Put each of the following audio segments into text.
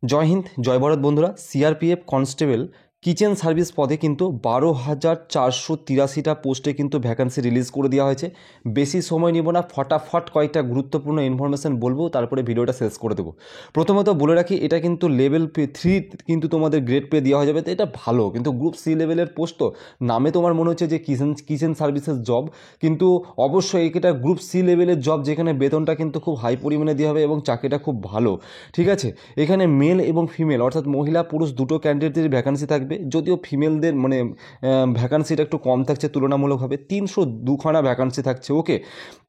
জয় হিন্দ, জয় ভারত বন্ধুরা। CRPF constable kitchen service পদে কিন্তু 12,483টা পোস্টে কিন্তু ভ্যাকান্সি রিলিজ করে দেওয়া হয়েছে। বেশি সময় নিব না, ফটাফট কয়েকটা গুরুত্বপূর্ণ ইনফরমেশন বলবো, তারপরে ভিডিওটা শেষ করে দেবো। প্রথমত বলে রাখি, এটা কিন্তু লেভেল 3 কিন্তু তোমাদের গ্রেড পে দেওয়া হয়ে যাবে, তো এটা ভালো। কিন্তু গ্রুপ সি লেভেলের পোস্ট, তো নামে তোমার মনে হচ্ছে যে কিচেন সার্ভিসেস জব, কিন্তু অবশ্যই এটা গ্রুপ সি লেভেলের জব, যেখানে বেতনটা কিন্তু খুব হাই পরিমাণে দেওয়া হবে এবং চাকরিটা খুব ভালো। ঠিক আছে, এখানে মেল এবং ফিমেল অর্থাৎ মহিলা পুরুষ দুটো ক্যান্ডিডেটের ভ্যাকান্সি থাকবে। যদিও ফিমেলদের ভ্যাকান্সিটা একটু কম থাকছে তুলনামূলকভাবে, 302খানা ভ্যাকান্সি থাকছে। ওকে,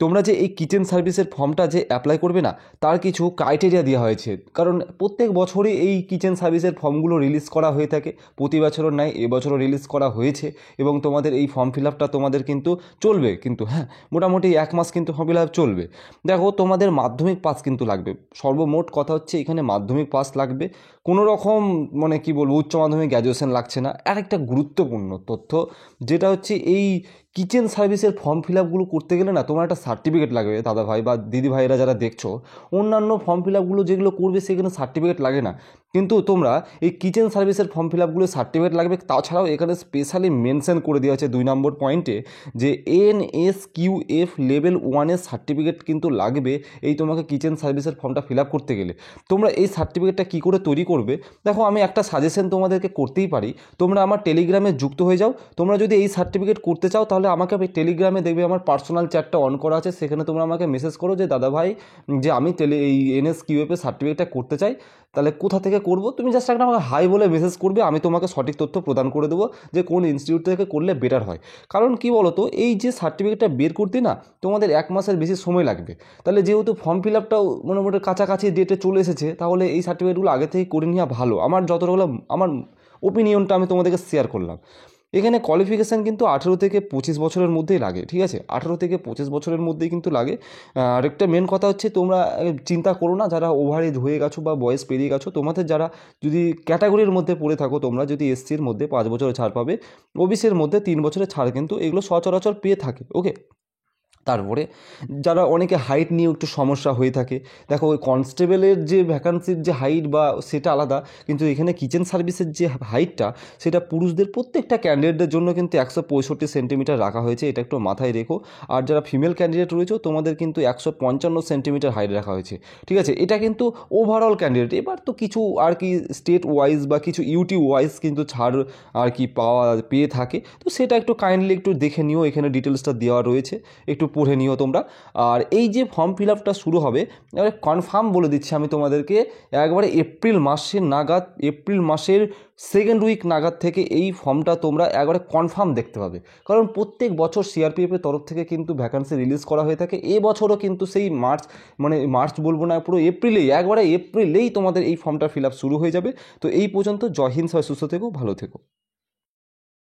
তোমরা যে এই কিচেন সার্ভিসের ফর্মটা যে অ্যাপ্লাই করবে না, তার কিছু ক্রাইটেরিয়া দেওয়া হয়েছে। কারণ প্রত্যেক বছরই এই কিচেন সার্ভিসের ফর্মগুলো রিলিজ করা হয়ে থাকে, প্রতি বছরও নাই, এবছরও রিলিজ করা হয়েছে। এবং তোমাদের এই ফর্ম ফিল আপটা তোমাদের কিন্তু চলবে, কিন্তু হ্যাঁ, মোটামুটি 1 মাস কিন্তু ফর্ম ফিল আপ চলবে। দেখো, তোমাদের মাধ্যমিক পাস কিন্তু লাগবে। সর্বমোট কথা হচ্ছে এখানে মাধ্যমিক পাস লাগবে, কোনো রকম কি বলবো, উচ্চ মাধ্যমিক গ্র্যাজুয়েশন লাগছে না। আর একটা গুরুত্বপূর্ণ তথ্য, যেটা হচ্ছে এই কিচেন সার্ভিসের ফর্ম ফিল আপগুলো করতে গেলে না, তোমার একটা সার্টিফিকেট লাগবে। দাদা ভাই বা দিদি ভাইরা যারা দেখছো, অন্যান্য ফর্ম ফিল আপগুলো যেগুলো করবে সেখানে সার্টিফিকেট লাগে না, কিন্তু তোমরা এই কিচেন সার্ভিসের ফর্ম ফিল আপগুলো সার্টিফিকেট লাগবে। তাছাড়াও এখানে স্পেশালি মেনশন করে দেওয়া আছে 2 নম্বর পয়েন্টে যে NSQF লেভেল 1-এর সার্টিফিকেট কিন্তু লাগবে এই তোমাকে কিচেন সার্ভিসের ফর্মটা ফিল আপ করতে গেলে। তোমরা এই সার্টিফিকেটটা কী করে তৈরি করবে? দেখো, আমি একটা সাজেশন তোমাদেরকে করতেই পারি, তোমরা আমার টেলিগ্রামে যুক্ত হয়ে যাও। তোমরা যদি এই সার্টিফিকেট করতে চাও, তাহলে আমাকে টেলিগ্রামে দেখবে আমার পার্সোনাল চ্যাটটা অন করা আছে, সেখানে তোমরা আমাকে মেসেজ করো যে দাদা ভাই, যে আমি এই NSQF এর সার্টিফিকেটটা করতে চাই। তাহলে কোথা থেকে করব? তুমি জাস্ট একটা আমাকে হাই বলে মেসেজ করবে, আমি তোমাকে সঠিক তথ্য প্রদান করে দেবো যে কোন ইনস্টিটিউট থেকে করলে বেটার হয়। কারণ কি বলো তো, এই যে সার্টিফিকেটটা বের করতে না তোমাদের 1 মাসের বেশি সময় লাগবে। তাহলে যেহেতু ফর্ম ফিল আপটাও মোটামুটি কাছাকাছি ডেটে চলে এসেছে, তাহলে এই সার্টিফিকেটগুলো আগে থেকে করে নেওয়া ভালো। আমার ওপিনিয়নটা আমি তোমাদেরকে শেয়ার করলাম। এখানে কোয়ালিফিকেশান কিন্তু 18 থেকে 25 বছরের মধ্যেই লাগে। ঠিক আছে, 18 থেকে 25 বছরের মধ্যেই কিন্তু লাগে। আর একটা মেন কথা হচ্ছে, তোমরা চিন্তা করো না যারা ওভার এজ হয়ে গেছো বা বয়স পেরিয়ে গেছো, তোমাদের যারা যদি ক্যাটাগরির মধ্যে পড়ে থাকো, তোমরা যদি এসসির মধ্যে 5 বছরের ছাড় পাবে, ওবিসির মধ্যে 3 বছরের ছাড় কিন্তু এগুলো সচরাচর পেয়ে থাকে। ওকে, তারপরে যারা অনেকে হাইট নিয়ে একটু সমস্যা হয়ে থাকে, দেখো ওই কনস্টেবলের যে ভ্যাকান্সির যে হাইট বা সেটা আলাদা, কিন্তু এখানে কিচেন সার্ভিসের যে হাইটটা, সেটা পুরুষদের প্রত্যেকটা ক্যান্ডিডেটদের জন্য কিন্তু 165 সেন্টিমিটার রাখা হয়েছে, এটা একটু মাথায় রেখো। আর যারা ফিমেল ক্যান্ডিডেট রয়েছে, তোমাদের কিন্তু 155 সেন্টিমিটার হাইট রাখা হয়েছে। ঠিক আছে, এটা কিন্তু ওভারঅল ক্যান্ডিডেট। এবার তো কিছু আর কি স্টেট ওয়াইজ বা কিছু ইউটি ওয়াইজ কিন্তু ছাড় আর কি পেয়ে থাকে, তো সেটা একটু কাইন্ডলি একটু দেখে নিও, এখানে ডিটেলসটা দেওয়া রয়েছে, একটু পড়ে নিও তোমরা। আর এই যে ফর্ম ফিল আপটা শুরু হবে, এবারে কনফার্ম বলে দিচ্ছি আমি তোমাদেরকে, একবারে এপ্রিল মাসের 2nd উইক নাগাদ থেকে এই ফর্মটা তোমরা একবারে কনফার্ম দেখতে পাবে। কারণ প্রত্যেক বছর সিআরপিএফের তরফ থেকে কিন্তু ভ্যাকান্সি রিলিজ করা হয়ে থাকে। এবছরও কিন্তু সেই মার্চ বলবো না, পুরো এপ্রিলেই তোমাদের এই ফর্মটা ফিল আপ শুরু হয়ে যাবে। তো এই পর্যন্ত জয় হিন্দ, সবাই সুস্থ থেকো, ভালো থেকো।